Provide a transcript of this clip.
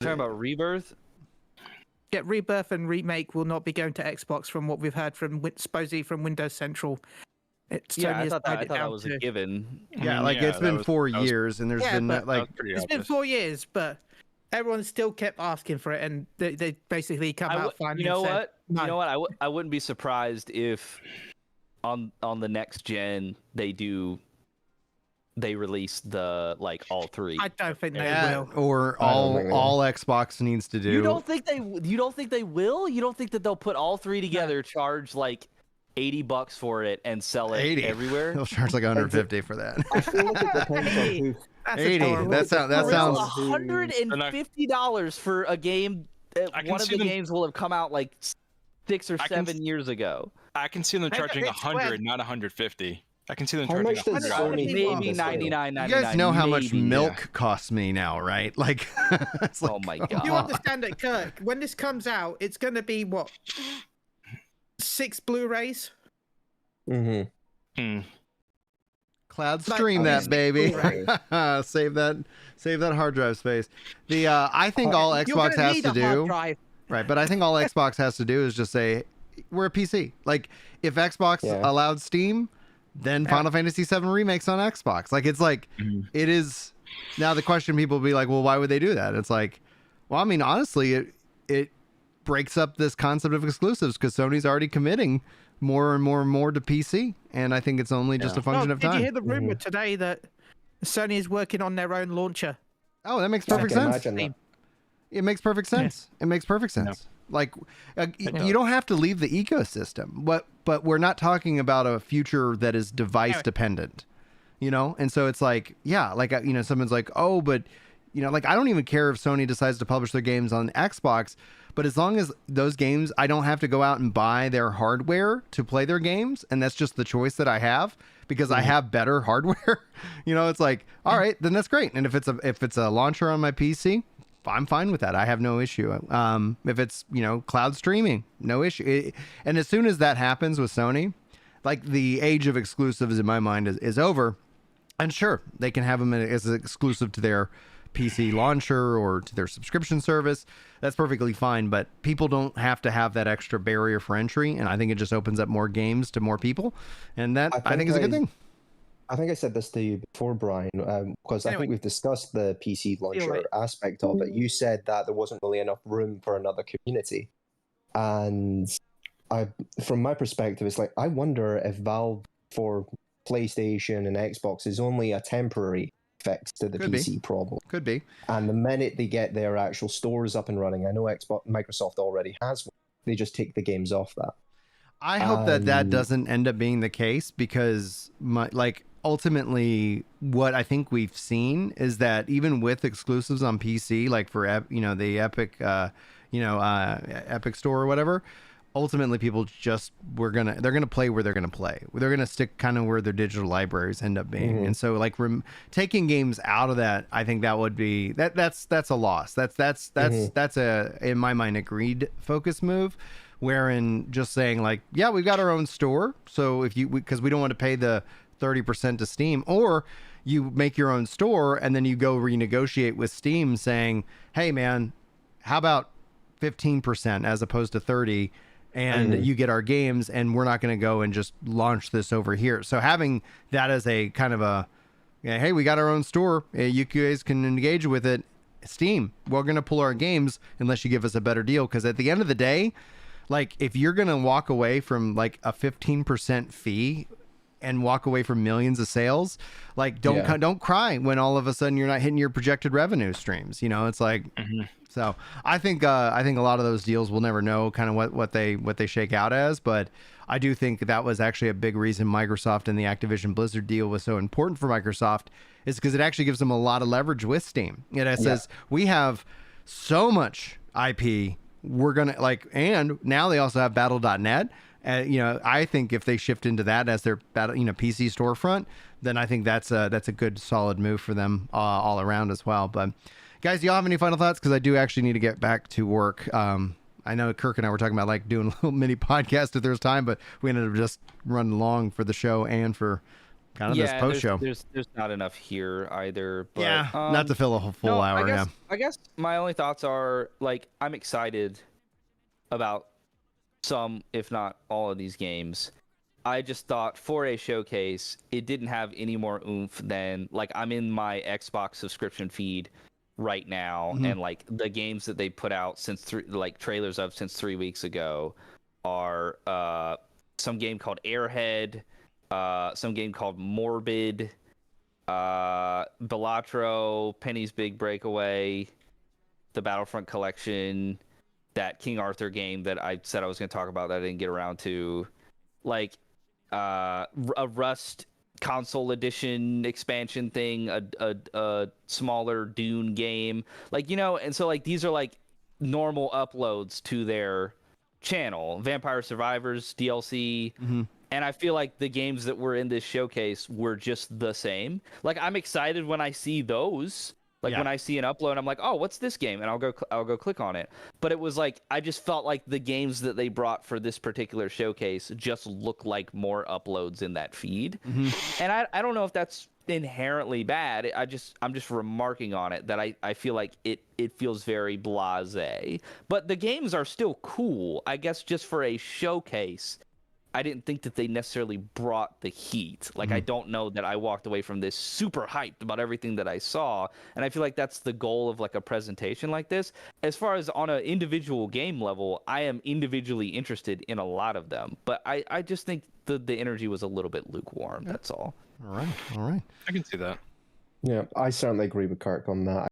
Talking about Rebirth? Yeah, Rebirth and Remake will not be going to Xbox from what we've heard from supposedly from Windows Central. I thought that was a given. Yeah, it's been 4 years, and there's been like it's been 4 years, but everyone still kept asking for it, and they basically come out finally. You know and what? Said, no. You know what? I wouldn't be surprised if on the next gen they release the all three. I don't think they will. Or all Xbox needs to do. You don't think they will? You don't think that they'll put all three together, charge like $80 for it, and sell it everywhere? They'll charge like 150 for that. I feel like it depends on who. 80. That sounds $150 for a game. One of the games will have come out like 6 or 7 years ago. I can see them charging 100, not 150. I can see them charging much does 100. Maybe 99. You guys know how much milk costs me now, right? Like, it's like, oh my god! You understand it, Kirk? When this comes out, it's going to be what? 6 Blu-rays. Cloud stream that, baby. Save that hard drive space. I think all Xbox has to do, right? But I think all Xbox has to do is just say we're a PC. Like, if Xbox allowed Steam, then Final Fantasy VII Remake's on Xbox. Like, it's like it is. Now the question, people will be like, well, why would they do that? It's like, well, I mean, honestly, it breaks up this concept of exclusives because Sony's already committing more and more to PC, and I think it's only just a function of time. Did you hear the rumor today that Sony is working on their own launcher? Oh, that makes perfect sense. It makes perfect sense. It makes perfect sense. Like, you don't have to leave the ecosystem, but we're not talking about a future that is device dependent, And so it's like, someone's like, oh, but like, I don't even care if Sony decides to publish their games on Xbox, but as long as those games, I don't have to go out and buy their hardware to play their games, and that's just the choice that I have because I have better hardware. It's like, all right, then that's great. And if it's a launcher on my PC, I'm fine with that. I have no issue. If it's, cloud streaming, no issue. And as soon as that happens with Sony, like, the age of exclusives in my mind is over. And sure, they can have them as exclusive to their PC launcher or to their subscription service. That's perfectly fine. But people don't have to have that extra barrier for entry. And I think it just opens up more games to more people. And that I think is a good thing. I think I said this to you before, Brian, because I think we've discussed the PC launcher aspect of it. You said that there wasn't really enough room for another community. And from my perspective, it's like, I wonder if Valve for PlayStation and Xbox is only a temporary fix to the PC problem. Could be. And the minute they get their actual stores up and running, I know Microsoft already has one, they just take the games off that. I hope that doesn't end up being the case because ultimately what I think we've seen is that even with exclusives on PC, like for the Epic Epic Store or whatever, ultimately people they're gonna play where they're gonna play. They're gonna stick kind of where their digital libraries end up being. And so taking games out of that, I think that would be that's a loss. That's a, in my mind, a greed focus move. Wherein just saying like, yeah, we've got our own store, so because we don't want to pay the 30% to Steam, or you make your own store and then you go renegotiate with Steam saying, hey man, how about 15% as opposed to 30, and you get our games and we're not going to go and just launch this over here. So having that as a kind of a, hey, we got our own store, you guys can engage with it. Steam, we're going to pull our games unless you give us a better deal, because at the end of the day, like, if you're going to walk away from like a 15% fee and walk away from millions of sales, like, don't cry when all of a sudden you're not hitting your projected revenue streams. It's like, so I think a lot of those deals we'll never know kind of what they shake out as. But I do think that was actually a big reason Microsoft and the Activision Blizzard deal was so important for Microsoft, is because it actually gives them a lot of leverage with Steam. It says, we have so much IP. We're going to and now they also have battle.net. I think if they shift into that as their PC storefront, then I think that's a good solid move for them all around as well. But guys, do y'all have any final thoughts? Because I do actually need to get back to work. I know Kirk and I were talking about doing a little mini podcast if there's time, but we ended up just running long for the show and for kind of this post show. There's not enough here either. But, yeah, not to fill a full hour. I guess my only thoughts are like I'm excited about some, if not all, of these games. I just thought for a showcase, it didn't have any more oomph than like I'm in my Xbox subscription feed right now, and like the games that they put out since trailers of since 3 weeks ago are some game called Airhead, some game called Morbid, Balatro, Penny's Big Breakaway, the Battlefront Collection, that King Arthur game that I said I was going to talk about that I didn't get around to, like a Rust console edition expansion thing, a smaller Dune game, like, you know, and so like these are like normal uploads to their channel. Vampire Survivors DLC, and I feel like the games that were in this showcase were just the same. Like I'm excited when I see those. Like when I see an upload, I'm like, oh, what's this game? And I'll go click on it. But it was like, I just felt like the games that they brought for this particular showcase just look like more uploads in that feed. And I don't know if that's inherently bad. I'm just remarking on it that I feel like it feels very blasé. But the games are still cool. I guess just for a showcase, I didn't think that they necessarily brought the heat. Like, I don't know that I walked away from this super hyped about everything that I saw. And I feel like that's the goal of like a presentation like this. As far as on an individual game level, I am individually interested in a lot of them. But I just think the energy was a little bit lukewarm. That's all. All right. I can see that. Yeah, I certainly agree with Kirk on that.